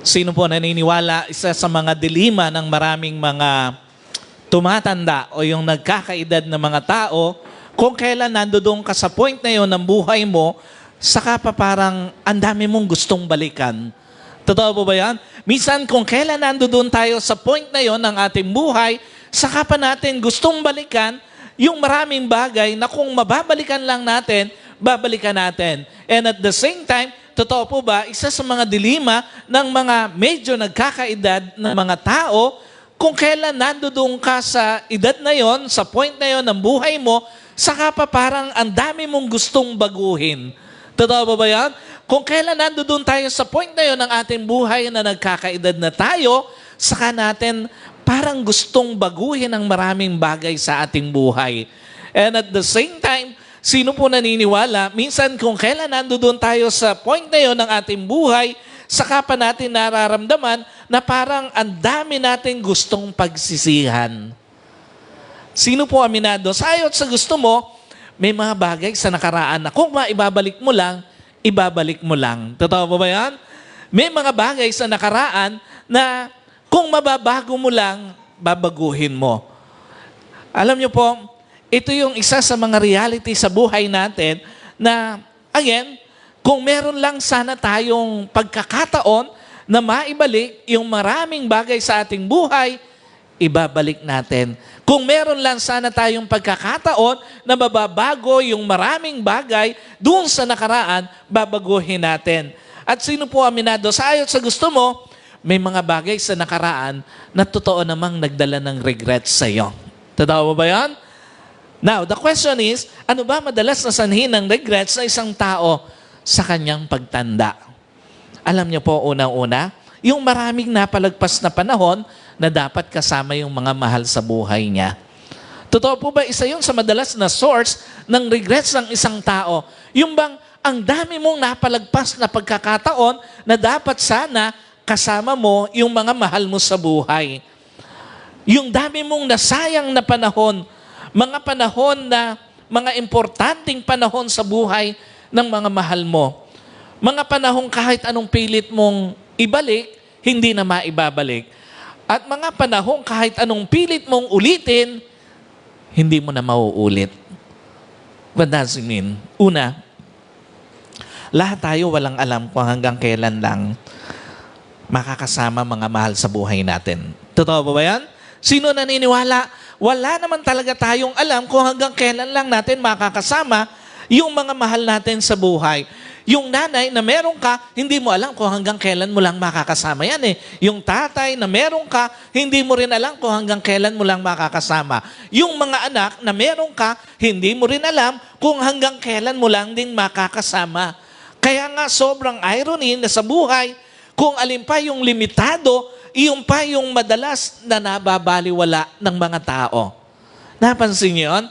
Sino po naniniwala, isa sa mga dilema ng maraming mga tumatanda o yung nagkakaedad na mga tao, kung kailan nandoon ka sa point na yon ng buhay mo, saka pa parang ang dami mong gustong balikan. Totoo po ba yan? Minsan kung kailan nandoon tayo sa point na yon ng ating buhay, saka pa natin gustong balikan yung maraming bagay na kung mababalikan lang natin, babalikan natin. And at the same time, totoo po ba, isa sa mga dilema ng mga medyo nagkakaedad na mga tao, kung kailan nandoon ka sa edad na yon, sa point na yon ng buhay mo, saka pa parang ang dami mong gustong baguhin. Totoo ba yan? Kung kailan nandoon tayo sa point na yon ng ating buhay na nagkakaedad na tayo, saka natin parang gustong baguhin ang maraming bagay sa ating buhay. And at the same time, sino po naniniwala, minsan kung kailan nandoon tayo sa point na yon ng ating buhay, saka pa natin nararamdaman na parang ang dami natin gustong pagsisihan. Sino po aminado? Sa ayot sa gusto mo, may mga bagay sa nakaraan na kung maibabalik mo lang, ibabalik mo lang. Totoo ba yan? May mga bagay sa nakaraan na kung mababago mo lang, babaguhin mo. Alam niyo po, ito yung isa sa mga reality sa buhay natin na, again, kung meron lang sana tayong pagkakataon na maibalik yung maraming bagay sa ating buhay, ibabalik natin. Kung meron lang sana tayong pagkakataon na mababago yung maraming bagay doon sa nakaraan, babaguhin natin. At sino po aminado? Sa ayot sa gusto mo, may mga bagay sa nakaraan na totoo namang nagdala ng regrets sa iyo. Totoo ba yan? Now, the question is, ano ba madalas na sanhin ng regrets na isang tao sa kanyang pagtanda? Alam niyo po, unang-una, yung maraming napalagpas na panahon na dapat kasama yung mga mahal sa buhay niya. Totoo po ba, isa yun sa madalas na source ng regrets ng isang tao? Yung bang ang dami mong napalagpas na pagkakataon na dapat sana kasama mo yung mga mahal mo sa buhay. Yung dami mong nasayang na panahon, mga panahon na mga importanteng panahon sa buhay ng mga mahal mo. Mga panahon kahit anong pilit mong ibalik, hindi na maibabalik. At mga panahon kahit anong pilit mong ulitin, hindi mo na mauulit. What does it mean? Una, lahat tayo walang alam kung hanggang kailan lang makakasama mga mahal sa buhay natin. Totoo ba yan? Sino naniniwala? Wala naman talaga tayong alam kung hanggang kailan lang natin makakasama yung mga mahal natin sa buhay. Yung nanay na meron ka, hindi mo alam kung hanggang kailan mo lang makakasama yan eh. Yung tatay na meron ka, hindi mo rin alam kung hanggang kailan mo lang makakasama. Yung mga anak na meron ka, hindi mo rin alam kung hanggang kailan mo lang din makakasama. Kaya nga sobrang irony na sa buhay, kung alin pa yung limitado, iyon pa yung madalas na nababaliwala ng mga tao. Napansin niyo yun?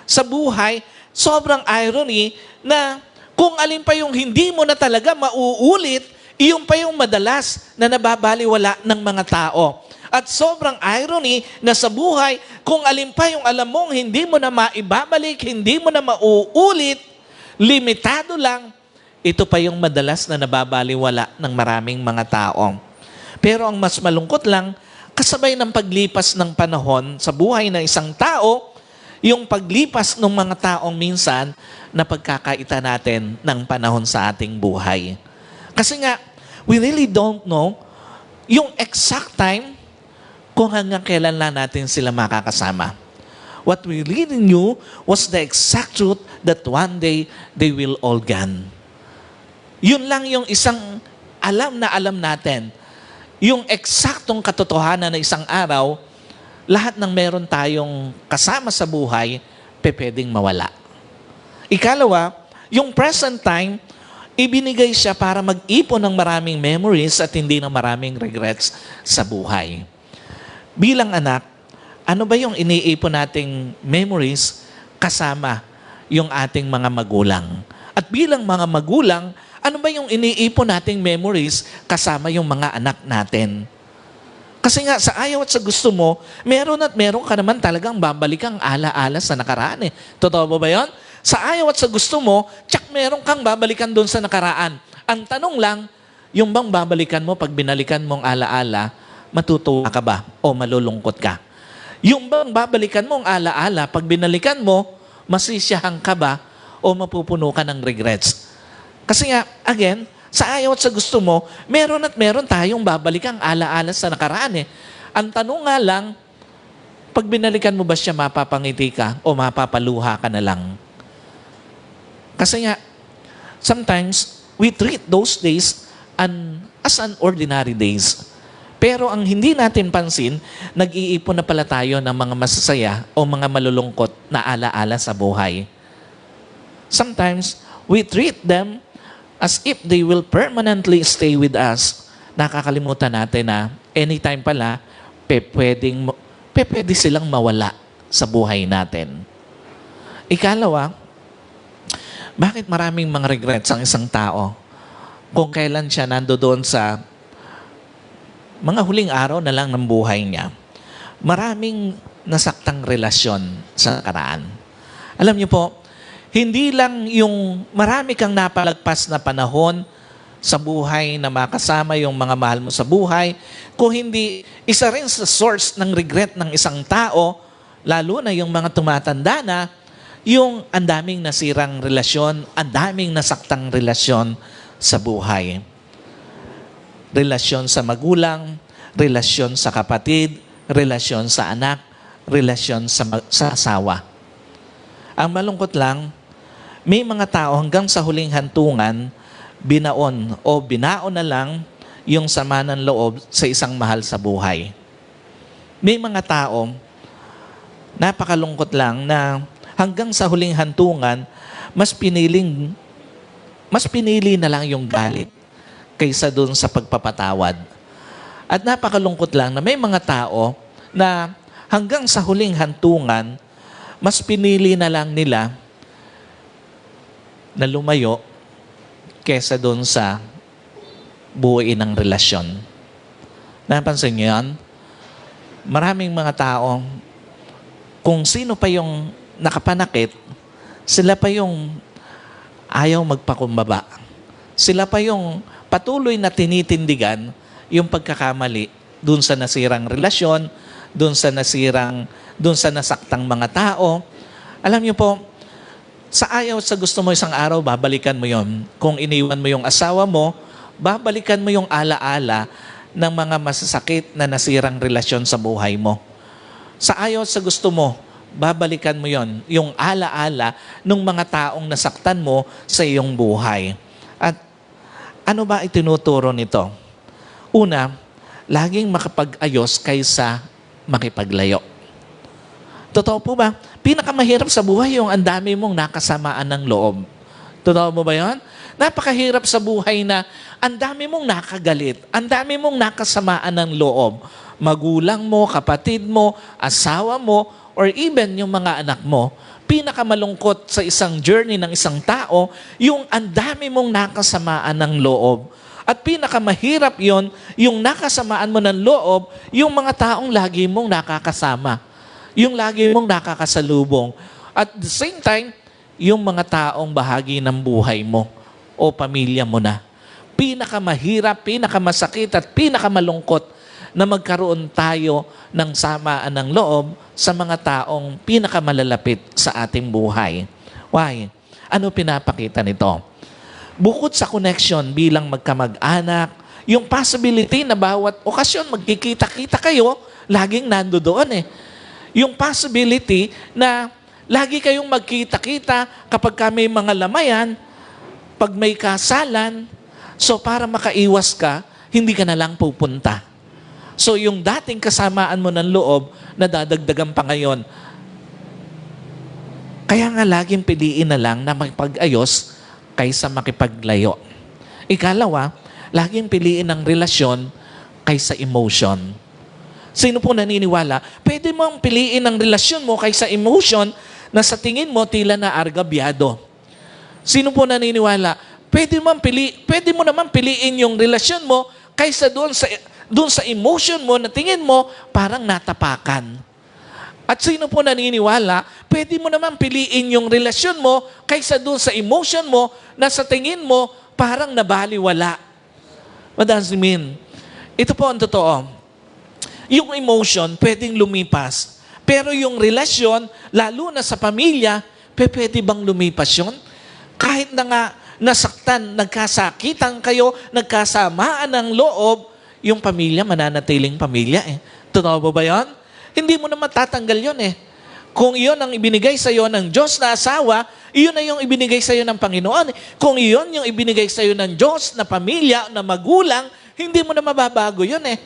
Sa buhay, sobrang irony na kung alin pa yung hindi mo na talaga mauulit, iyon pa yung madalas na nababaliwala ng mga tao. At sobrang irony na sa buhay, kung alin pa yung alam mong hindi mo na maibabalik, hindi mo na mauulit, limitado lang, ito pa yung madalas na nababaliwala ng maraming mga tao. Pero ang mas malungkot lang, kasabay ng paglipas ng panahon sa buhay ng isang tao, yung paglipas ng mga taong minsan na pagkakaita natin ng panahon sa ating buhay. Kasi nga, we really don't know yung exact time kung hanggang kailan lang natin sila makakasama. What we really knew was the exact truth that one day they will all gone. Yun lang yung isang alam natin. Yung eksaktong katotohanan na isang araw, lahat ng meron tayong kasama sa buhay, pwedeng mawala. Ikalawa, yung present time, ibinigay siya para mag-ipon ng maraming memories at hindi ng maraming regrets sa buhay. Bilang anak, ano ba yung iniipon nating memories kasama yung ating mga magulang? At bilang mga magulang, ano ba yung iniipon nating memories kasama yung mga anak natin? Kasi nga, sa ayaw at sa gusto mo, meron ka naman talagang babalikan ala-ala sa nakaraan eh. Totoo ba yun? Sa ayaw at sa gusto mo, meron kang babalikan doon sa nakaraan. Ang tanong lang, Yung bang babalikan mo, pag binalikan mong alaala, matutuwa ka ba o malulungkot ka? Yung bang babalikan mong alaala, pag binalikan mo, masisiyahan ka ba o mapupuno ka ng regrets? Kasi nga, again, sa ayaw at sa gusto mo, meron at meron tayong babalikang alaala sa nakaraan eh. Ang tanong nga lang, pag binalikan mo ba siya, mapapangiti ka o mapapaluha ka na lang? Kasi nga, sometimes, we treat those days as an ordinary days. Pero ang hindi natin pansin, nag-iipon na pala tayo ng mga masasaya o mga malulungkot na alaala sa buhay. Sometimes, we treat them as if they will permanently stay with us. Nakakalimutan natin na anytime pala, pwede silang mawala sa buhay natin. Ikalawa, bakit maraming mga regrets ang isang tao? Kung kailan siya nandoon sa mga huling araw na lang ng buhay niya, maraming nasaktang relasyon sa nakaraan. Alam niyo po, hindi lang yung marami kang napalagpas na panahon sa buhay na makasama yung mga mahal mo sa buhay, kung hindi, isa rin sa source ng regret ng isang tao, lalo na yung mga tumatanda na, yung ang daming nasirang relasyon, ang daming nasaktang relasyon sa buhay. Relasyon sa magulang, relasyon sa kapatid, relasyon sa anak, relasyon sa asawa. Ang malungkot lang, may mga tao hanggang sa huling hantungan, binaon na lang yung sama ng loob sa isang mahal sa buhay. May mga tao, napakalungkot lang na hanggang sa huling hantungan, mas pinili na lang yung galit kaysa dun sa pagpapatawad. At napakalungkot lang na may mga tao na hanggang sa huling hantungan, mas pinili na lang nila na lumayo kesa doon sa buuin ng relasyon. Napansin niyo yan? Maraming mga tao, kung sino pa yung nakapanakit, sila pa yung ayaw magpakumbaba. Sila pa yung patuloy na tinitindigan yung pagkakamali doon sa nasirang relasyon, doon sa nasaktang mga tao. Alam niyo po, sa ayaw sa gusto mo isang araw, babalikan mo yon. Kung iniwan mo yung asawa mo, babalikan mo yung alaala ng mga masasakit na nasirang relasyon sa buhay mo. Sa ayaw sa gusto mo, babalikan mo yon, yung alaala ng mga taong nasaktan mo sa iyong buhay. At ano ba itinuturo nito? Una, laging makapag-ayos kaysa makipaglayo. Totoo po ba? Pinakamahirap sa buhay yung ang dami mong nakasamaan ng loob. Totoo mo ba yun? Napakahirap sa buhay na ang dami mong nakagalit, ang dami mong nakasamaan ng loob. Magulang mo, kapatid mo, asawa mo, or even yung mga anak mo. Pinakamalungkot sa isang journey ng isang tao, yung ang dami mong nakasamaan ng loob. At pinakamahirap yon, yung nakasamaan mo ng loob, yung mga taong lagi mong nakakasama. Yung lagi mong nakakasalubong. At the same time, yung mga taong bahagi ng buhay mo o pamilya mo na. Pinakamahirap, pinakamasakit at pinakamalungkot na magkaroon tayo ng samaan ng loob sa mga taong pinakamalalapit sa ating buhay. Why? Ano pinapakita nito? Bukod sa connection bilang magkamag-anak, yung possibility na bawat okasyon magkikita-kita kayo, laging nandoon eh. Yung possibility na lagi kayong magkita-kita kapag may mga lamayan, pag may kasalan, so para makaiwas ka, hindi ka na lang pupunta. So yung dating kasamaan mo ng loob, nadadagdagan pa ngayon. Kaya nga laging piliin na lang na makipag-ayos kaysa makipaglayo. Ikalawa, laging piliin ang relasyon kaysa emotion. Sino po naniniwala? Pwede mong piliin ang relasyon mo kaysa emotion na sa tingin mo tila na argabyado. Sino po naniniwala? Pwede mo naman piliin yung relasyon mo kaysa doon sa emotion mo na tingin mo parang natapakan. At sino po naniniwala? Pwede mo naman piliin yung relasyon mo kaysa doon sa emotion mo na sa tingin mo parang nabaliwala. What does it mean? Ito po ang totoo. Yung emotion, pwedeng lumipas. Pero yung relasyon, lalo na sa pamilya, pwede bang lumipas yun? Kahit na nga nasaktan, nagkasakitan kayo, nagkasamaan ng loob, yung pamilya, mananatiling pamilya eh. Totoo ba yan? Hindi mo na matatanggal yun eh. Kung iyon ang ibinigay sa iyo ng Diyos na asawa, iyon na yung ibinigay sa iyo ng Panginoon. Kung iyon yung ibinigay sa iyo ng Diyos na pamilya, na magulang, hindi mo na mababago yun eh.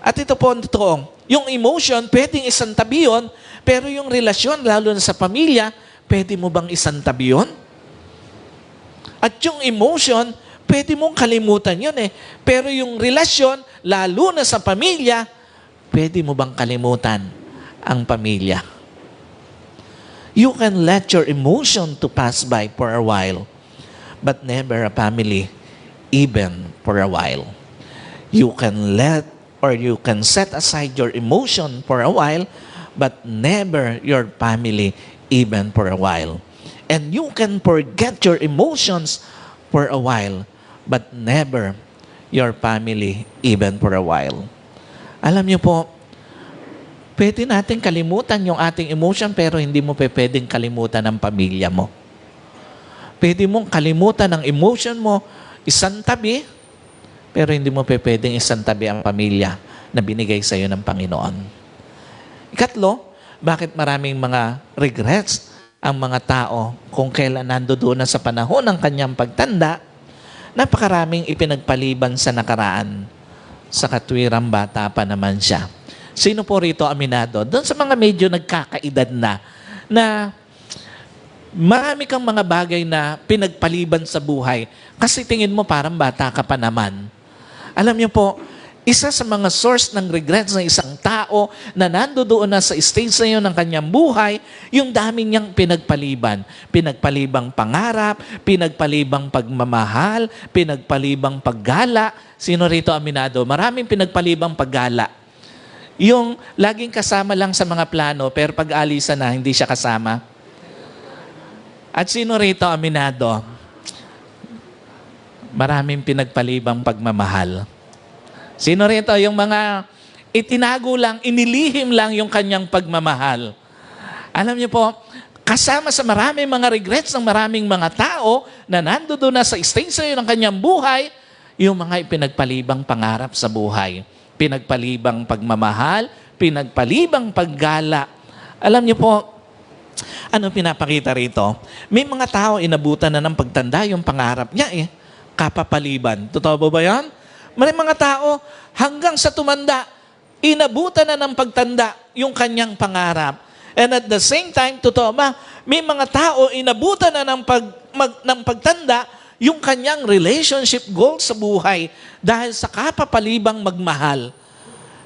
At ito po ang totoo. Yung emotion, pwedeng isantabi yun, pero yung relasyon, lalo na sa pamilya, pwede mo bang isantabi yun? At yung emotion, pwede mong kalimutan yun eh. Pero yung relasyon, lalo na sa pamilya, pwede mo bang kalimutan ang pamilya? You can let your emotion to pass by for a while, but never a family, even for a while. You can let or you can set aside your emotion for a while, but never your family, even for a while. And you can forget your emotions for a while, but never your family, even for a while. Alam niyo po, pwede natin kalimutan yung ating emotion, pero hindi mo pwedeng kalimutan ang pamilya mo. Pwede mong kalimutan ang emotion mo, isang tabi, pero hindi mo pwedeng isang tabi ang pamilya na binigay sa iyo ng Panginoon. Ikatlo, bakit maraming mga regrets ang mga tao kung kailan nandoon na sa panahon ng kanyang pagtanda, napakaraming ipinagpaliban sa nakaraan. Sa katwirang bata pa naman siya. Sino po rito aminado? Doon sa mga medyo nagkakaedad na marami kang mga bagay na pinagpaliban sa buhay kasi tingin mo parang bata ka pa naman. Alam niyo po, isa sa mga source ng regrets ng isang tao na nandoon na sa stage na yun ng kanyang buhay, yung dami niyang pinagpaliban. Pinagpalibang pangarap, pinagpalibang pagmamahal, pinagpalibang paggala. Sino rito aminado? Maraming pinagpalibang paggala. Yung laging kasama lang sa mga plano, pero pag alisan na, hindi siya kasama. At sino rito aminado? Maraming pinagpalibang pagmamahal. Sino rito? Yung mga itinago lang, inilihim lang yung kanyang pagmamahal. Alam niyo po, kasama sa maraming mga regrets ng maraming mga tao na nandoon na sa stage ng kanyang buhay, yung mga ipinagpalibang pangarap sa buhay. Pinagpalibang pagmamahal, pinagpalibang paggala. Alam niyo po, ano pinapakita rito? May mga tao inabutan na ng pagtanda yung pangarap niya eh. Kapapaliban. Totoo ba yan? May mga tao hanggang sa tumanda, inabutan na ng pagtanda yung kanyang pangarap. And at the same time, totoo ba, may mga tao inabutan na ng pagtanda yung kanyang relationship goal sa buhay dahil sa kapapalibang magmahal.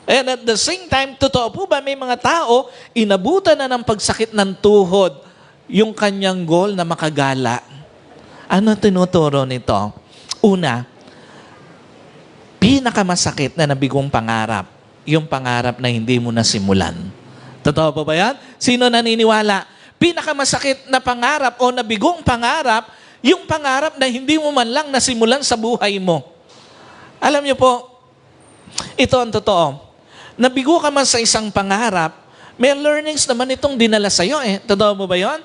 And at the same time, totoo po ba, may mga tao inabutan na ng pagsakit ng tuhod yung kanyang goal na makagala. Ano tinuturo nito? Una, pinakamasakit na nabigong pangarap, yung pangarap na hindi mo nasimulan. Totoo pa ba yan? Sino naniniwala? Pinakamasakit na pangarap o nabigong pangarap, yung pangarap na hindi mo man lang nasimulan sa buhay mo. Alam niyo po, ito ang totoo. Nabigo ka man sa isang pangarap, may learnings naman itong dinala sa'yo eh. Totoo mo ba yun?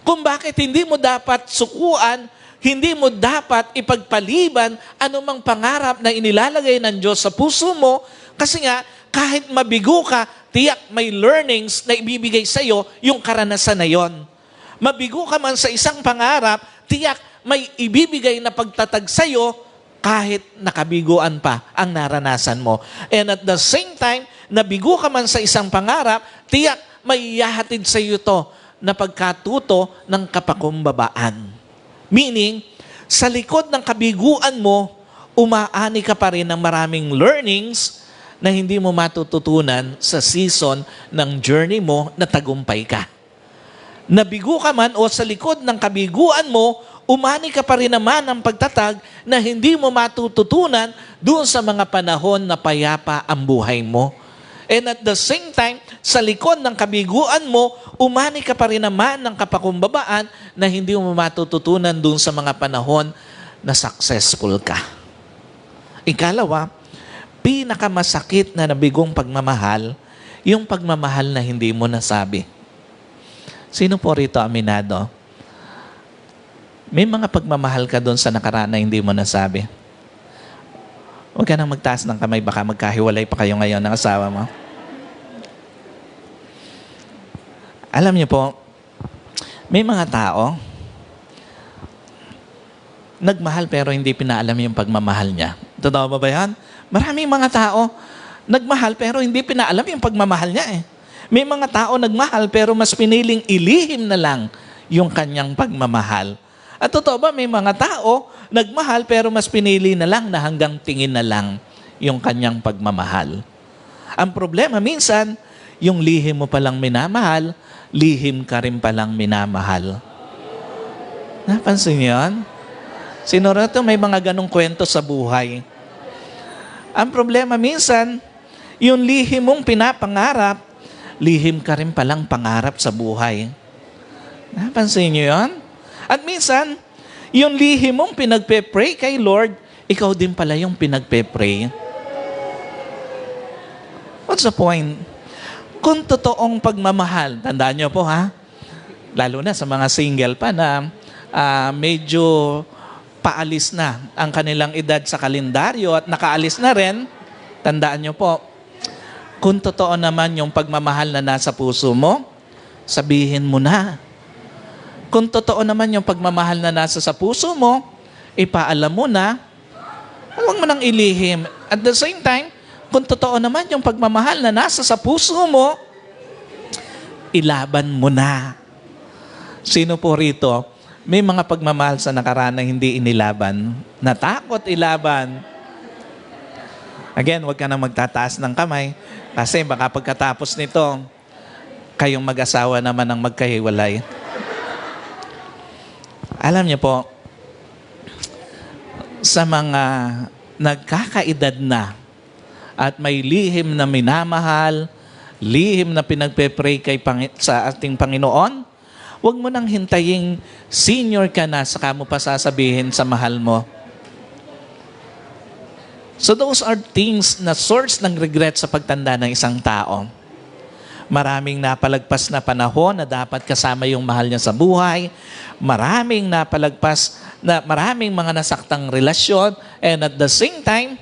Kung bakit hindi mo dapat sukuan, hindi mo dapat ipagpaliban anumang pangarap na inilalagay ng Diyos sa puso mo kasi nga kahit mabigo ka, tiyak may learnings na ibibigay sa iyo yung karanasan na yon. Mabigo ka man sa isang pangarap, tiyak may ibibigay na pagtatag sa iyo kahit nakabiguan pa ang naranasan mo. And at the same time, nabigo ka man sa isang pangarap, tiyak may ihahatid sa iyo to na pagkatuto ng kapakumbabaan. Meaning, sa likod ng kabiguan mo, umaani ka pa rin ng maraming learnings na hindi mo matututunan sa season ng journey mo na tagumpay ka. Nabigo ka man o sa likod ng kabiguan mo, umani ka pa rin naman ng pagtatag na hindi mo matututunan doon sa mga panahon na payapa ang buhay mo. And at the same time, sa likod ng kabiguan mo, umani ka pa rin naman ng kapakumbabaan na hindi mo matututunan doon sa mga panahon na successful ka. Ikalawa, pinakamasakit na nabigong pagmamahal, yung pagmamahal na hindi mo nasabi. Sino po rito aminado? May mga pagmamahal ka doon sa nakaraan na hindi mo nasabi. Huwag ka nang magtaas ng kamay, baka magkahiwalay pa kayo ngayon ng asawa mo. Alam niyo po, may mga tao, nagmahal pero hindi pinaalam yung pagmamahal niya. Totoo ba yan? Maraming mga tao, nagmahal pero hindi pinaalam yung pagmamahal niya eh. May mga tao nagmahal pero mas piniling ilihim na lang yung kanyang pagmamahal. At totoo ba, may mga tao nagmahal pero mas pinili na lang na hanggang tingin na lang yung kanyang pagmamahal. Ang problema minsan, yung lihim mo palang minamahal, lihim ka rin palang minamahal. Napansin niyo yan? Sino rito may mga ganong kwento sa buhay? Ang problema minsan, yung lihim mong pinapangarap, lihim ka rin palang pangarap sa buhay. Napansin niyo yan? At minsan, yung lihim mong pinagpe-pray kay Lord, ikaw din pala yung pinagpe-pray. What's the point? Kung totoong pagmamahal, tandaan niyo po ha, lalo na sa mga single pa na medyo paalis na ang kanilang edad sa kalendaryo at nakaalis na rin, tandaan niyo po, kung totoo naman yung pagmamahal na nasa puso mo, sabihin mo na. Kung totoo naman yung pagmamahal na nasa sa puso mo, ipaalam mo na, huwag mo nang ilihim. At the same time, kung totoo naman yung pagmamahal na nasa sa puso mo, ilaban mo na. Sino po rito? May mga pagmamahal sa nakaraan na hindi inilaban. Natakot ilaban. Again, huwag ka nang magtataas ng kamay kasi baka pagkatapos nito, kayong mag-asawa naman ang magkahiwalay. Alam niyo po, sa mga nagkakaedad na at may lihim na minamahal, lihim na pinagpe-pray sa ating Panginoon, huwag mo nang hintayin senior ka na saka mo pa sasabihin sa mahal mo. So those are things na source ng regret sa pagtanda ng isang tao. Maraming napalagpas na panahon na dapat kasama yung mahal niya sa buhay. Maraming napalagpas na maraming mga nasaktang relasyon and at the same time,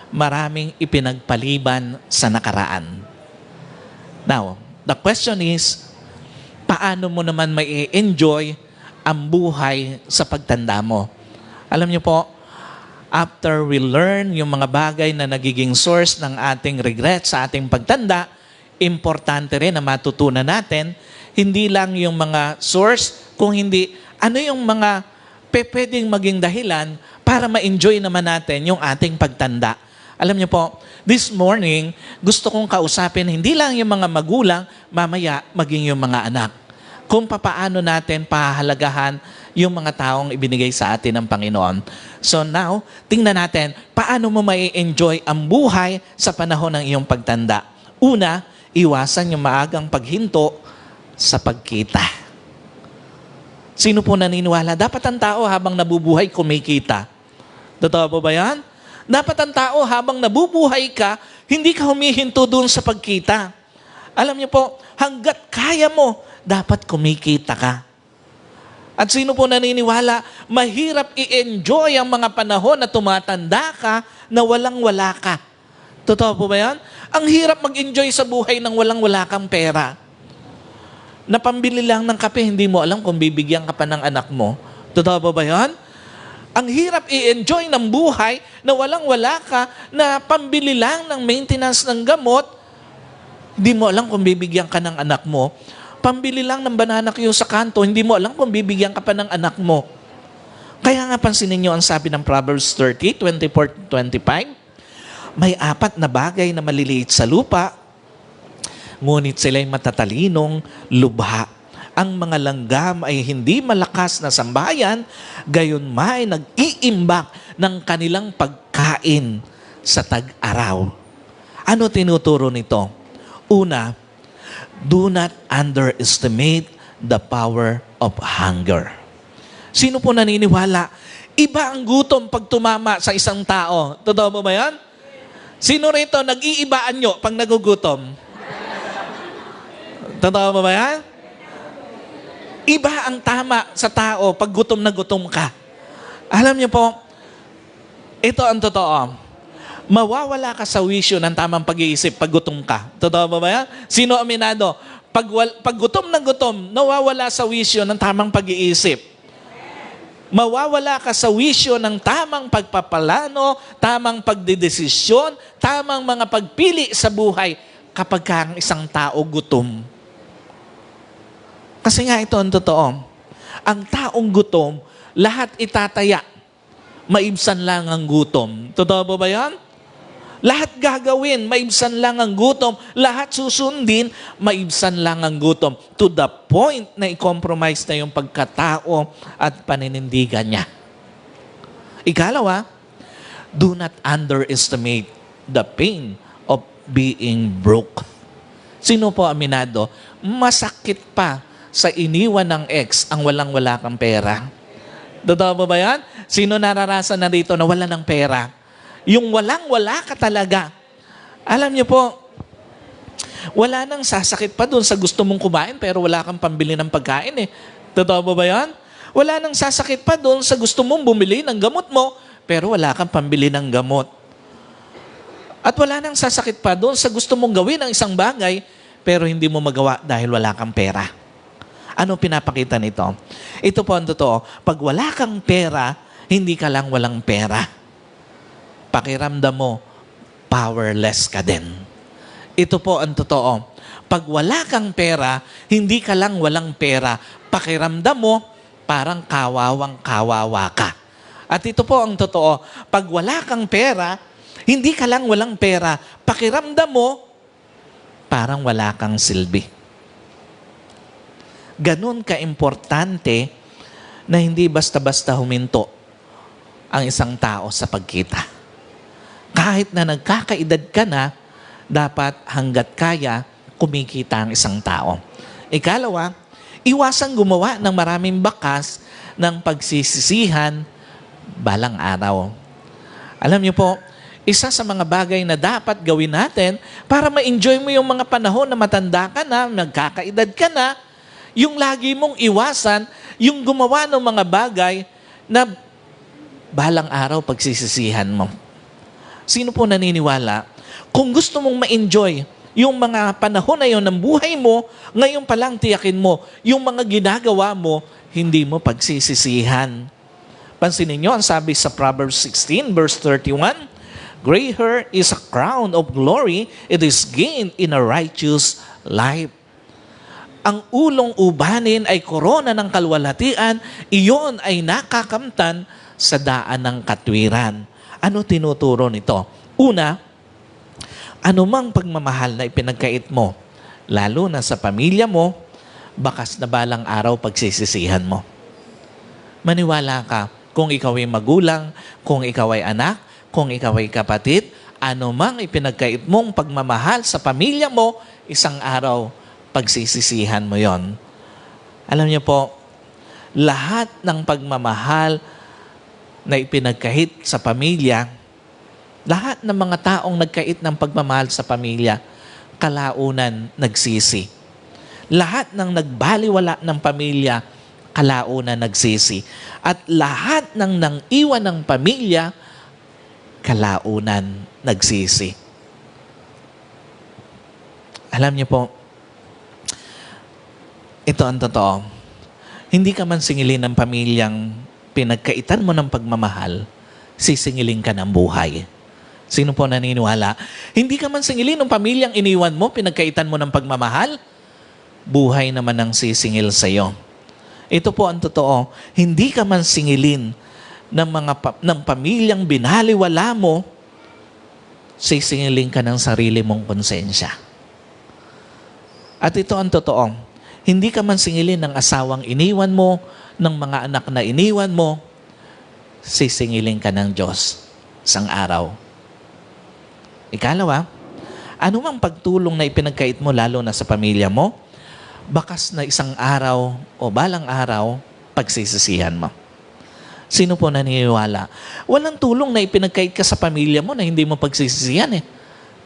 maraming ipinagpaliban sa nakaraan. Now, the question is, paano mo naman may enjoy ang buhay sa pagtanda mo? Alam niyo po, after we learn yung mga bagay na nagiging source ng ating regret sa ating pagtanda, importante rin na matutunan natin, hindi lang yung mga source, kung hindi, ano yung mga pwedeng maging dahilan para ma-enjoy naman natin yung ating pagtanda. Alam niyo po, this morning, gusto kong kausapin hindi lang yung mga magulang, mamaya maging yung mga anak. Kung papaano natin pahalagahan yung mga taong ibinigay sa atin ng Panginoon. So now, tingnan natin, paano mo mai-enjoy ang buhay sa panahon ng iyong pagtanda. Una, iwasan yung maagang paghinto sa pagkita. Sino po naniniwala? Dapat ang tao habang nabubuhay kumikita. Totoo po ba yan? Dapat ang tao habang nabubuhay ka, hindi ka humihinto doon sa pagkita. Alam niyo po, hanggat kaya mo, dapat kumikita ka. At sino po naniniwala, mahirap i-enjoy ang mga panahon na tumatanda ka na walang-wala ka. Totoo po ba yan? Ang hirap mag-enjoy sa buhay nang walang-wala kang pera. Napambili lang ng kape, hindi mo alam kung bibigyan ka pa ng anak mo. Totoo po ba yan? Ang hirap i-enjoy ng buhay na walang-wala ka, na pambili lang ng maintenance ng gamot, hindi mo alam kung bibigyan ka ng anak mo. Pambili lang ng banana Q sa kanto, hindi mo alam kung bibigyan ka pa ng anak mo. Kaya nga pansinin niyo ang sabi ng Proverbs 30, 24-25, may 4 na bagay na maliliit sa lupa, ngunit sila'y matatalinong lubha. Ang mga langgam ay hindi malakas na sambahayan, gayon may nag-iimbak ng kanilang pagkain sa tag-araw. Ano tinuturo nito? Una, do not underestimate the power of hunger. Sino po naniniwala? Iba ang gutom pag tumama sa isang tao. Totoo mo ba yan? Sino rito nag-iibaan nyo pag nagugutom? Totoo mo ba yan? Iba ang tama sa tao pag gutom na gutom ka. Alam niyo po, ito ang totoo. Mawawala ka sa wisyo ng tamang pag-iisip pag gutom ka. Totoo ba yan? Sino aminado? Pag gutom na gutom, nawawala sa wisyo ng tamang pag-iisip. Mawawala ka sa wisyo ng tamang pagpapalano, tamang pagdedesisyon, tamang mga pagpili sa buhay kapag ka ang isang tao gutom. Kasi nga ito ang totoo. Ang taong gutom, lahat itataya. Maibsan lang ang gutom. Totoo ba yan? Lahat gagawin, maibsan lang ang gutom. Lahat susundin, maibsan lang ang gutom. To the point na i-compromise na yung pagkatao at paninindigan niya. Ikalawa, do not underestimate the pain of being broke. Sino po aminado? Masakit pa sa iniwan ng ex ang walang-wala kang pera. Totoo ba yan? Sino nararasan na dito na wala ng pera? Yung walang-wala ka talaga. Alam niyo po, wala nang sasakit pa doon sa gusto mong kumain pero wala kang pambili ng pagkain eh. Totoo ba yan? Wala nang sasakit pa doon sa gusto mong bumili ng gamot mo pero wala kang pambili ng gamot. At wala nang sasakit pa doon sa gusto mong gawin ng isang bagay pero hindi mo magawa dahil wala kang pera. Ano pinapakita nito? Ito po ang totoo. Pag wala kang pera, hindi ka lang walang pera. Pakiramdam mo, powerless ka din. Ito po ang totoo. Pag wala kang pera, hindi ka lang walang pera. Pakiramdam mo, parang kawawang kawawa ka. At ito po ang totoo. Pag wala kang pera, hindi ka lang walang pera. Pakiramdam mo, parang wala kang silbi. Ganun ka-importante na hindi basta-basta huminto ang isang tao sa pagkita. Kahit na nagkakaedad ka na, dapat hanggat kaya, kumikita ang isang tao. Ikalawa, iwasang gumawa ng maraming bakas ng pagsisisihan balang araw. Alam niyo po, isa sa mga bagay na dapat gawin natin para ma-enjoy mo yung mga panahon na matanda ka na, nagkakaedad ka na, yung lagi mong iwasan, yung gumawa ng mga bagay na balang araw pagsisisihan mo. Sino po naniniwala? Kung gusto mong ma-enjoy yung mga panahon na yun ng buhay mo, ngayon pa lang tiyakin mo, yung mga ginagawa mo, hindi mo pagsisisihan. Pansinin nyo, ang sabi sa Proverbs 16, verse 31, gray hair is a crown of glory, it is gained in a righteous life. Ang ulong ubanin ay korona ng kalwalhatian, iyon ay nakakamtan sa daan ng katwiran. Ano tinuturo nito? Una, anumang pagmamahal na ipinagkait mo, lalo na sa pamilya mo, bakas na balang araw pagsisisihan mo. Maniwala ka, kung ikaw ay magulang, kung ikaw ay anak, kung ikaw ay kapatid, anumang ipinagkait mong pagmamahal sa pamilya mo, isang araw, pagsisisihan mo yon. Alam niyo po, lahat ng pagmamahal na ipinagkahit sa pamilya, lahat ng mga taong nagkait ng pagmamahal sa pamilya, kalaunan nagsisi. Lahat ng nagbaliwala ng pamilya, kalaunan nagsisi. At lahat ng nang-iwan ng pamilya, kalaunan nagsisi. Alam niyo po, ito ang totoo. Hindi ka man singilin ng pamilyang pinagkaitan mo ng pagmamahal, sisingilin ka ng buhay. Sino po naniniwala? Hindi ka man singilin ng pamilyang iniwan mo, pinagkaitan mo ng pagmamahal, buhay naman ang sisingil sa iyo. Ito po ang totoo. Hindi ka man singilin ng pamilyang binaliwala mo, sisingilin ka ng sarili mong konsensya. At ito ang totoo. Hindi ka man singilin ng asawang iniwan mo, ng mga anak na iniwan mo, sisingilin ka ng Diyos isang araw. Ikalawa, anumang pagtulong na ipinagkait mo lalo na sa pamilya mo, bakas na isang araw o balang araw, pagsisisihan mo. Sino po naniniwala? Walang tulong na ipinagkait ka sa pamilya mo na hindi mo pagsisisihan eh.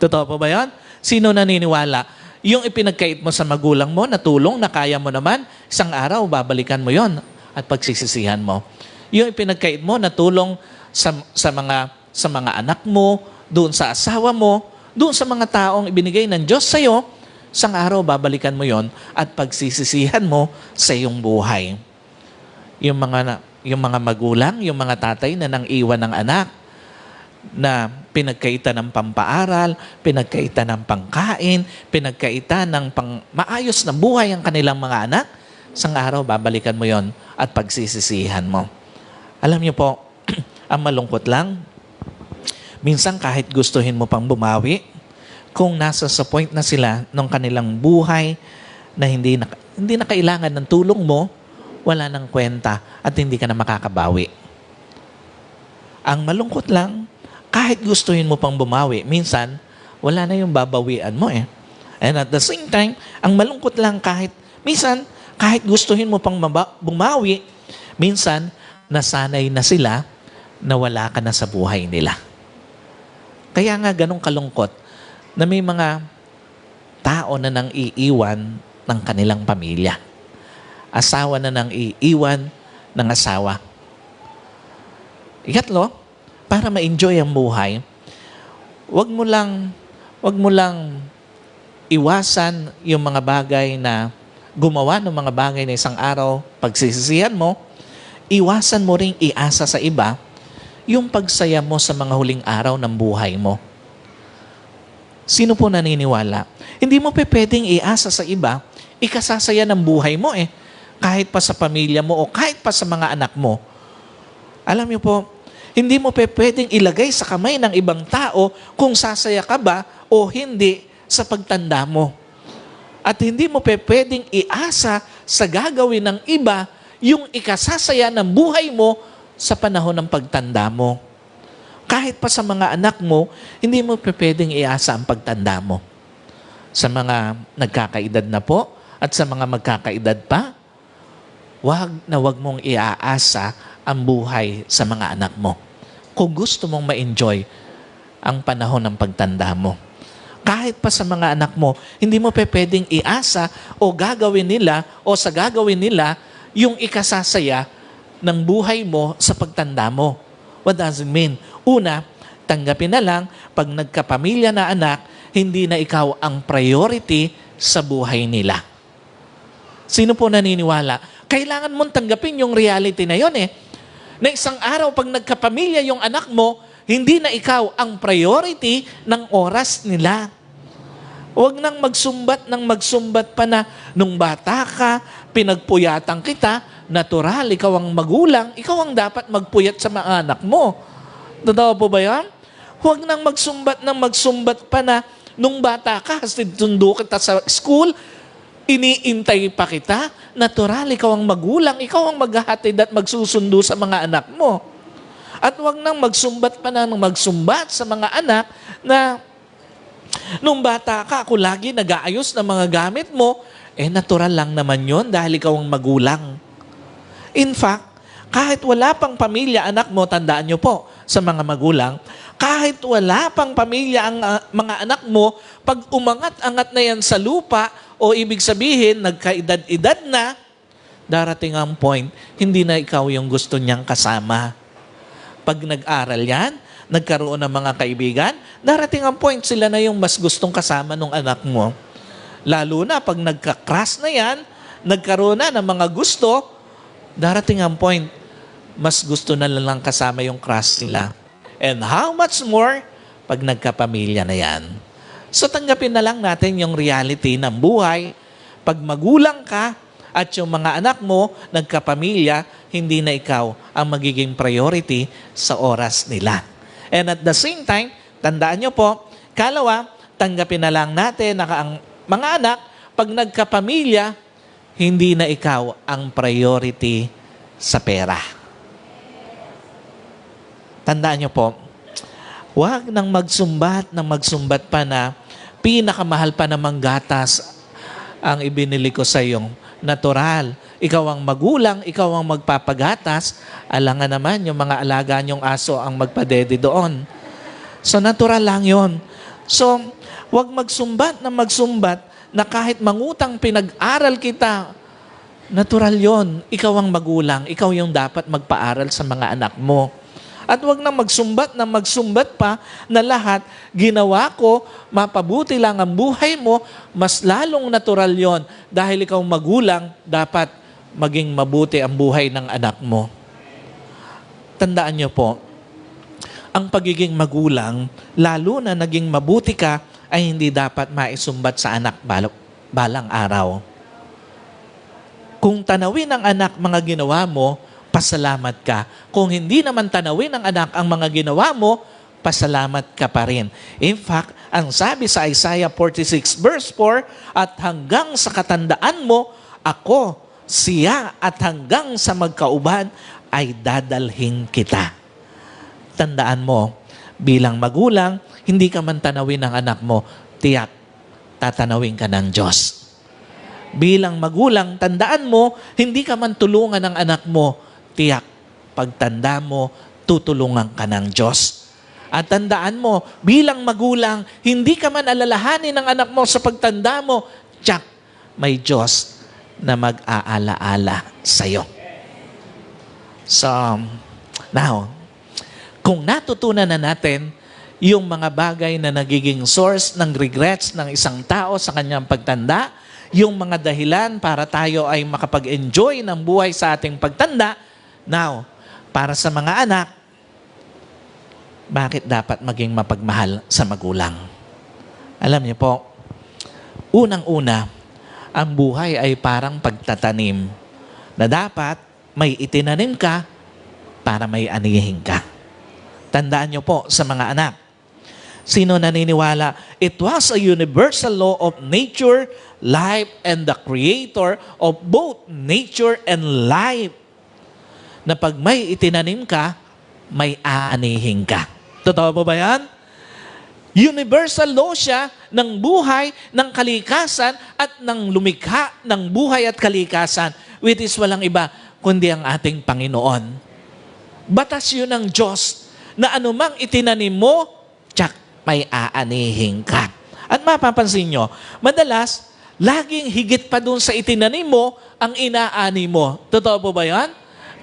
Totoo po ba yan? Sino naniniwala? Yung ipinagkait mo sa magulang mo na tulong na kaya mo naman, isang araw babalikan mo yon at pagsisisihan mo. Yung ipinagkait mo na tulong sa mga anak mo, doon sa asawa mo, doon sa mga taong ibinigay ng Diyos sa'yo, isang araw babalikan mo yon at pagsisisihan mo sa iyong buhay. Yung mga magulang, yung mga tatay na nang iwan ng anak, na pinagkaitan ng pampaaral, pinagkaitan ng pangkain, pinagkaitan ng maayos na buhay ang kanilang mga anak, isang araw babalikan mo yon at pagsisisihan mo. Alam niyo po, ang malungkot lang, minsan kahit gustuhin mo pang bumawi, kung nasa sa point na sila ng kanilang buhay na hindi na kailangan ng tulong mo, wala nang kwenta at hindi ka na makakabawi. Ang malungkot lang, kahit gustuhin mo pang bumawi, minsan, wala na yung babawian mo eh. And at the same time, ang malungkot lang minsan, kahit gustuhin mo pang bumawi, minsan, nasanay na sila na wala ka na sa buhay nila. Kaya nga ganong kalungkot na may mga tao na nang iiwan ng kanilang pamilya. Asawa na nang iiwan ng asawa. Ikatlo, para ma-enjoy ang buhay, wag mo lang iwasan yung mga bagay na gumawa ng mga bagay na isang araw, pagsisisihan mo, iwasan mo ring iasa sa iba yung pagsaya mo sa mga huling araw ng buhay mo. Sino po naniniwala? Hindi mo pwedeng iasa sa iba, ikasasaya ng buhay mo eh. Kahit pa sa pamilya mo o kahit pa sa mga anak mo. Alam niyo po, hindi mo pwedeng ilagay sa kamay ng ibang tao kung sasaya ka ba o hindi sa pagtanda mo. At hindi mo pwedeng iasa sa gagawin ng iba yung ikasasaya ng buhay mo sa panahon ng pagtanda mo. Kahit pa sa mga anak mo, hindi mo pwedeng iasa ang pagtanda mo. Sa mga nagkakaedad na po at sa mga magkakaedad pa, wag mong iaasa ang buhay sa mga anak mo. Kung gusto mong ma-enjoy ang panahon ng pagtanda mo. Kahit pa sa mga anak mo, hindi mo pwedeng iasa o gagawin nila o sa gagawin nila yung ikasasaya ng buhay mo sa pagtanda mo. What does it mean? Una, tanggapin na lang, pag nagkapamilya na anak, hindi na ikaw ang priority sa buhay nila. Sino po naniniwala? Kailangan mong tanggapin yung reality na yon eh. Na isang araw, pag nagkapamilya yung anak mo, hindi na ikaw ang priority ng oras nila. Huwag nang magsumbat pa na nung bata ka, pinagpuyatan kita, natural, ikaw ang magulang, ikaw ang dapat magpuyat sa mga anak mo. Totoo po ba yan? Huwag nang magsumbat pa na nung bata ka, sundo kita sa school, iniintay pa kita, natural, ikaw ang magulang, ikaw ang maghahatid at magsusundo sa mga anak mo. At huwag nang magsumbat sa mga anak na nung bata ka, ako lagi nag-aayos ng mga gamit mo, natural lang naman yon dahil ikaw ang magulang. In fact, kahit wala pang pamilya anak mo, tandaan nyo po sa mga magulang, kahit wala pang pamilya ang mga anak mo, pag umangat-angat na yan sa lupa, o ibig sabihin, nagkaedad-edad na, darating ang point, hindi na ikaw yung gusto niyang kasama. Pag nag-aral yan, nagkaroon ng mga kaibigan, darating ang point, sila na yung mas gustong kasama ng anak mo. Lalo na pag nagka-crush na yan, nagkaroon na ng mga gusto, darating ang point, mas gusto na lang kasama yung crush nila. And how much more pag nagkapamilya na yan? So tanggapin na lang natin yung reality ng buhay. Pag magulang ka at yung mga anak mo nagkapamilya, hindi na ikaw ang magiging priority sa oras nila. And at the same time, tandaan nyo po, kalawa, tanggapin na lang natin na ang mga anak, pag nagkapamilya, hindi na ikaw ang priority sa pera. Tandaan nyo po, huwag nang magsumbat pa na pinakamahal pa namang gatas ang ibinili ko sa iyong natural. ikaw ang magulang, ikaw ang magpapagatas, alangan naman yung mga alaga niyong aso ang magpadede doon. So natural lang yon. So, wag magsumbat na kahit mangutang pinag-aral kita, natural yon. Ikaw ang magulang, ikaw yung dapat magpaaral sa mga anak mo. At wag na magsumbat pa na lahat, ginawa ko, mapabuti lang ang buhay mo, mas lalong natural yon. Dahil ikaw magulang, dapat maging mabuti ang buhay ng anak mo. Tandaan niyo po, ang pagiging magulang, lalo na naging mabuti ka, ay hindi dapat maisumbat sa anak balang araw. Kung tanawin ng anak mga ginawa mo, pasalamat ka. Kung hindi naman tanawin ng anak ang mga ginawa mo, pasalamat ka pa rin. In fact, ang sabi sa Isaiah 46 verse 4, at hanggang sa katandaan mo, ako, siya, at hanggang sa magkauban, ay dadalhin kita. Tandaan mo, bilang magulang, hindi ka man tanawin ng anak mo, tiyak, tatanawin ka ng Diyos. Bilang magulang, tandaan mo, hindi ka man tulungan ng anak mo, tiyak, pagtanda mo, tutulungan ka ng Diyos. At tandaan mo, bilang magulang, hindi ka man alalahanin ng anak mo sa pagtanda mo, tiyak, may Diyos na mag-aalaala sa'yo. So, now, kung natutunan na natin yung mga bagay na nagiging source ng regrets ng isang tao sa kanyang pagtanda, yung mga dahilan para tayo ay makapag-enjoy ng buhay sa ating pagtanda, now, para sa mga anak, bakit dapat maging mapagmahal sa magulang? Alam niyo po, unang-una, ang buhay ay parang pagtatanim na dapat may itinanim ka para may anihin ka. Tandaan niyo po sa mga anak, sino naniniwala? It was a universal law of nature, life, and the creator of both nature and life na pag may itinanim ka, may aanihin ka. Totoo po ba yan? Universal law siya ng buhay, ng kalikasan, at ng lumikha ng buhay at kalikasan, which is walang iba kundi ang ating Panginoon. Batas yun ng Diyos na anumang itinanim mo, tsak, may aanihin ka. At mapapansin nyo, madalas, laging higit pa dun sa itinanim mo, ang inaani mo. Totoo po ba yan?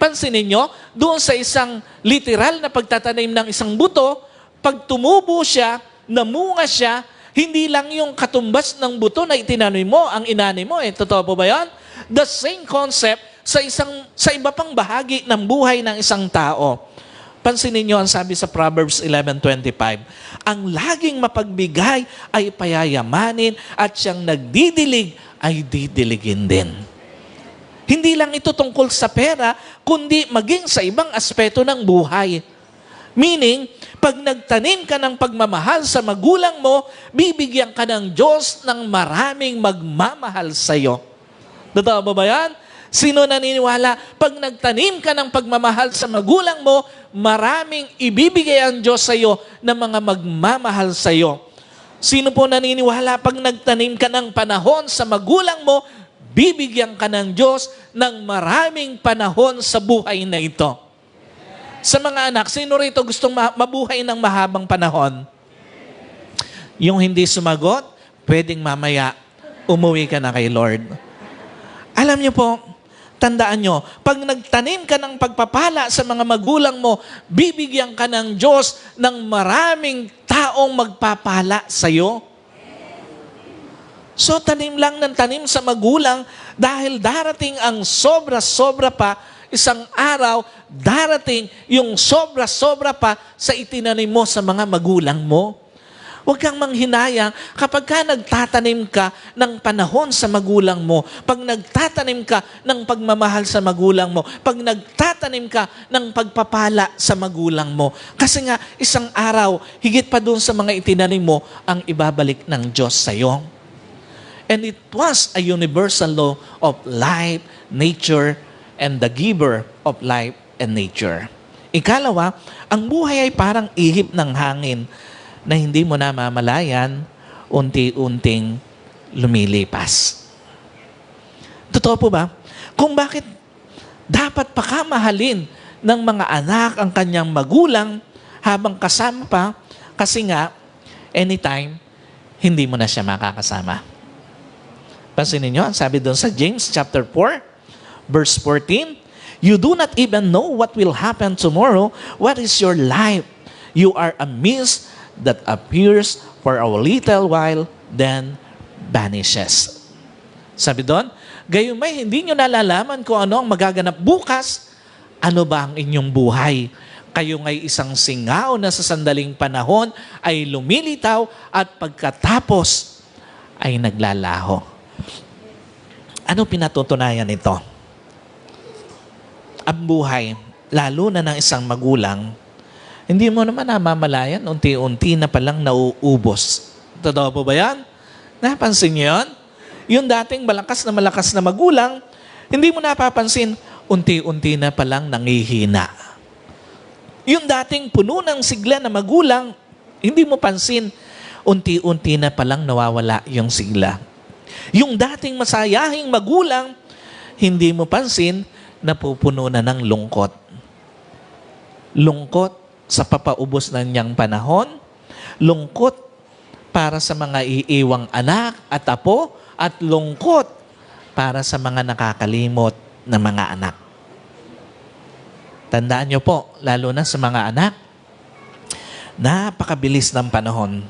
Pansinin nyo, doon sa isang literal na pagtatanim ng isang buto, pag tumubo siya, namunga siya, hindi lang yung katumbas ng buto na itinanim mo, ang inani mo. Totoo po ba yan? The same concept sa iba pang bahagi ng buhay ng isang tao. Pansinin nyo ang sabi sa Proverbs 11:25, ang laging mapagbigay ay payayamanin at siyang nagdidilig ay didiligin din. Hindi lang ito tungkol sa pera, kundi maging sa ibang aspeto ng buhay. Meaning, pag nagtanim ka ng pagmamahal sa magulang mo, bibigyan ka ng Diyos ng maraming magmamahal sa iyo. Totoo ba yan? Sino naniniwala? Pag nagtanim ka ng pagmamahal sa magulang mo, maraming ibibigay ang Diyos sa iyo na mga magmamahal sa iyo. Sino po naniniwala? Pag nagtanim ka ng panahon sa magulang mo, bibigyan ka ng Diyos ng maraming panahon sa buhay na ito. Sa mga anak, sino rito gustong mabuhay ng mahabang panahon? Yung hindi sumagot, pwedeng mamaya umuwi ka na kay Lord. Alam niyo po, tandaan nyo, pag nagtanim ka ng pagpapala sa mga magulang mo, bibigyan ka ng Diyos ng maraming taong magpapala sa iyo. So, tanim lang ng tanim sa magulang dahil darating ang sobra-sobra pa, isang araw, darating yung sobra-sobra pa sa itinanim mo sa mga magulang mo. Huwag kang manghinayang kapag ka nagtatanim ka ng panahon sa magulang mo, pag nagtatanim ka ng pagmamahal sa magulang mo, pag nagtatanim ka ng pagpapala sa magulang mo. Kasi nga, isang araw, higit pa dun sa mga itinanim mo, ang ibabalik ng Diyos sa iyo. And it was a universal law of life, nature, and the giver of life and nature. Ikalawa, ang buhay ay parang ihip ng hangin na hindi mo na mamalayan, unti-unting lumilipas. Totoo po ba? Kung bakit dapat pakamahalin ng mga anak ang kanyang magulang habang kasama pa, kasi nga, anytime, hindi mo na siya makakasama. Pansinin nyo, ang sabi doon sa James chapter 4, verse 14, "You do not even know what will happen tomorrow. What is your life? You are a mist that appears for a little while, then vanishes." Sabi doon, gayumay hindi nyo nalalaman kung ano ang magaganap bukas. Ano ba ang inyong buhay? Kayo nga'y isang singaw na sa sandaling panahon ay lumilitaw at pagkatapos ay naglalaho. Ano pinatutunayan nito? Ang buhay, lalo na ng isang magulang, hindi mo naman namamalayan, unti-unti na palang nauubos. Totoo po ba yan? Napansin niyo yun? Yung dating malakas na magulang, hindi mo napapansin, unti-unti na palang nangihina. Yung dating puno ng sigla na magulang, hindi mo pansin, unti-unti na palang nawawala yung sigla. Yung dating masayahing magulang, hindi mo pansin, napupuno na ng lungkot. Lungkot sa papaubos ng niyang panahon, lungkot para sa mga iiwang anak at apo, at lungkot para sa mga nakakalimot na mga anak. Tandaan niyo po, lalo na sa mga anak, napakabilis ng panahon.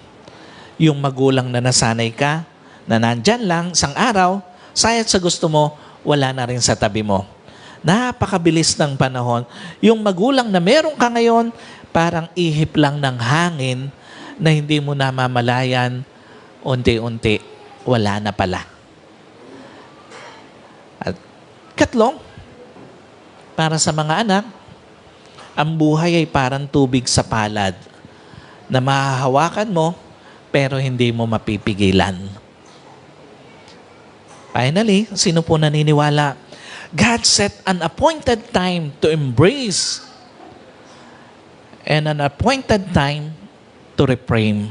Yung magulang na nasanay ka, na nandyan lang, isang araw, sayat sa gusto mo, wala na rin sa tabi mo. Napakabilis ng panahon. Yung magulang na meron ka ngayon, parang ihip lang ng hangin na hindi mo namamalayan, unti-unti, wala na pala. At katlong, para sa mga anak, ang buhay ay parang tubig sa palad na mahahawakan mo pero hindi mo mapipigilan. Finally, sino po naniniwala? God set an appointed time to embrace and an appointed time to refrain.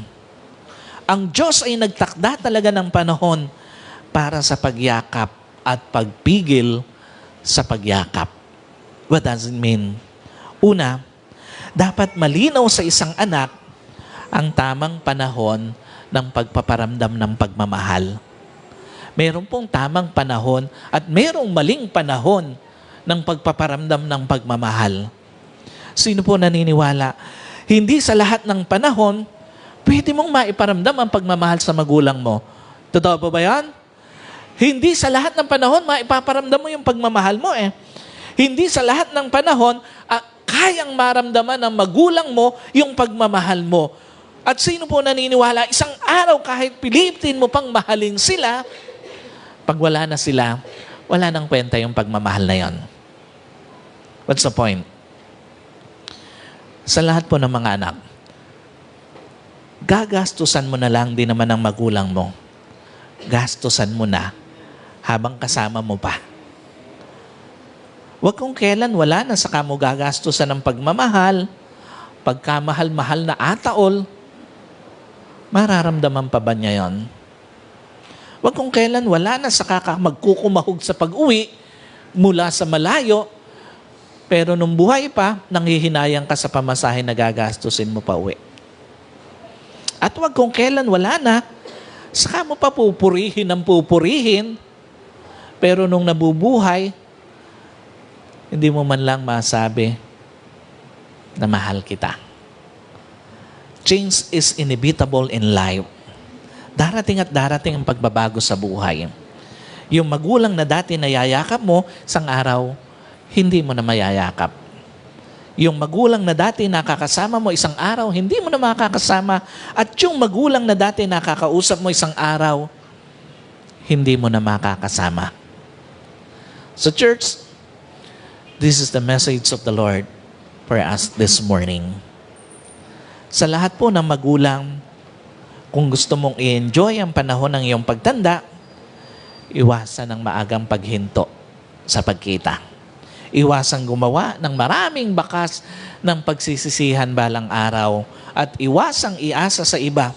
Ang Diyos ay nagtakda talaga ng panahon para sa pagyakap at pagpigil sa pagyakap. What does it mean? Una, dapat malinaw sa isang anak ang tamang panahon ng pagpaparamdam ng pagmamahal. Meron pong tamang panahon at merong maling panahon ng pagpaparamdam ng pagmamahal. Sino po naniniwala? Hindi sa lahat ng panahon, pwede mong maiparamdam ang pagmamahal sa magulang mo. Totoo po ba yan? Hindi sa lahat ng panahon, maipaparamdam mo yung pagmamahal mo eh. Hindi sa lahat ng panahon, kayang maramdaman ng magulang mo yung pagmamahal mo. At sino po naniniwala, isang araw kahit pilitin mo pang mahalin sila, pag wala na sila, wala nang kwenta yung pagmamahal na yon. What's the point? Sa lahat po ng mga anak, gagastusan mo na lang din naman ng magulang mo. Gastusan mo na habang kasama mo pa. Huwag kung kailan wala na saka mo gagastusan ng pagmamahal, pagkamahal-mahal na ataol, mararamdaman pa ba niya yon? Huwag kung kailan wala na saka ka magkukumahog sa pag-uwi mula sa malayo, pero nung buhay pa, nanghihinayang ka sa pamasahe na gagastusin mo pa uwi. At huwag kung kailan wala na, saka mo pa pupurihin ng pupurihin, pero nung nabubuhay, hindi mo man lang masabi na mahal kita. Change is inevitable in life. Darating at darating ang pagbabago sa buhay. Yung magulang na dati nayayakap mo, isang araw, hindi mo na mayayakap. Yung magulang na dati nakakasama mo, isang araw, hindi mo na makakasama. At yung magulang na dati nakakausap mo, isang araw, hindi mo na makakasama. So church, this is the message of the Lord for us this morning. Sa lahat po ng magulang, kung gusto mong i-enjoy ang panahon ng iyong pagtanda, iwasan ang maagang paghinto sa pagkita. Iwasan gumawa ng maraming bakas ng pagsisisihan balang araw at iwasang iasa sa iba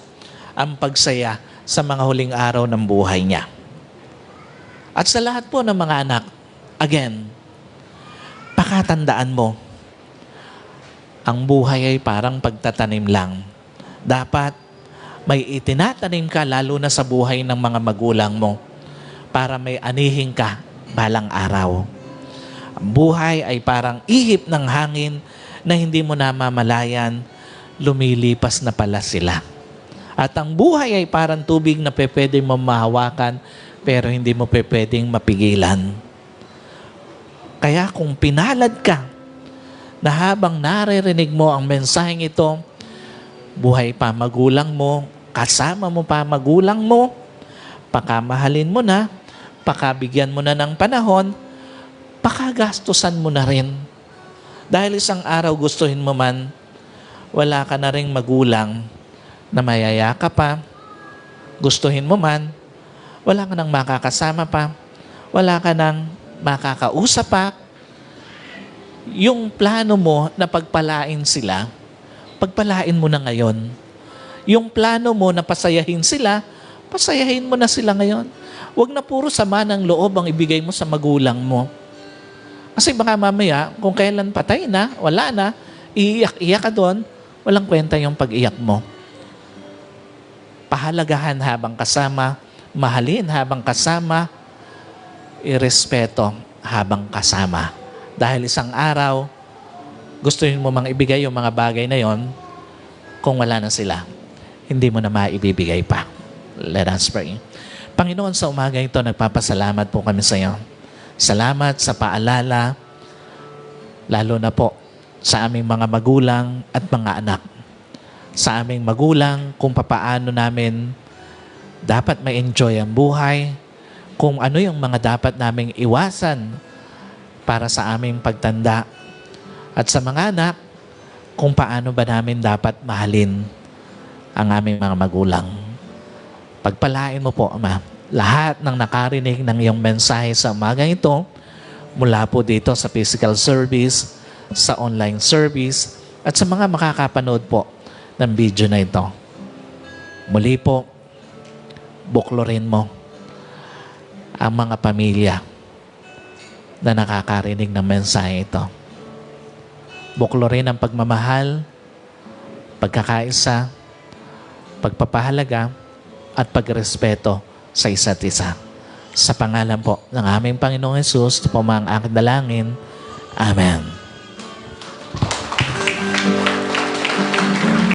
ang pagsaya sa mga huling araw ng buhay niya. At sa lahat po ng mga anak, Again, pakatandaan mo, ang buhay ay parang pagtatanim lang. Dapat may itinatanim ka lalo na sa buhay ng mga magulang mo para may anihin ka balang araw. Ang buhay ay parang ihip ng hangin na hindi mo namamalayan, lumilipas na pala sila. At ang buhay ay parang tubig na pwedeng mo mahawakan pero hindi mo pwedeng mapigilan. Kaya kung pinalad ka na habang naririnig mo ang mensaheng ito, buhay pa magulang mo, kasama mo pa magulang mo, pakamahalin mo na, pakabigyan mo na ng panahon, pakagastusan mo na rin. Dahil isang araw gustuhin mo man, wala ka na ring magulang na mayayaka pa. Gustuhin mo man, wala ka nang makakasama pa, wala ka nang makakausap pa. Yung plano mo na pagpalain sila, pagpalain mo na ngayon. Yung plano mo na pasayahin sila, pasayahin mo na sila ngayon. Huwag na puro sama ng loob ang ibigay mo sa magulang mo. Kasi baka mamaya, kung kailan patay na, wala na, iiyak-iyak ka doon, walang kwenta yung pag-iyak mo. Pahalagahan habang kasama, mahalin habang kasama, irespeto habang kasama. Dahil isang araw, gustuhin mo mang ibigay yung mga bagay na yon, kung wala na sila, hindi mo na maibibigay pa. Let us pray. Panginoon, sa umaga ito, nagpapasalamat po kami sa iyo. Salamat sa paalala, lalo na po sa aming mga magulang at mga anak. Sa aming magulang, kung papaano namin dapat ma-enjoy ang buhay, kung ano yung mga dapat naming iwasan para sa aming pagtanda. At sa mga anak, kung paano ba namin dapat mahalin ang aming mga magulang. Pagpalain mo po, Ama, lahat ng nakarinig ng iyong mensahe sa umaga ito, mula po dito sa physical service, sa online service, at sa mga makakapanood po ng video na ito. Muli po, buklorin mo ang mga pamilya na nakakarinig ng mensahe ito. Buklorin ang pagmamahal, pagkakaisa, pagpapahalaga, at pagrespeto sa isa't isa. Sa pangalan po ng aming Panginoong Hesus, ito po mga aking dalangin. Amen.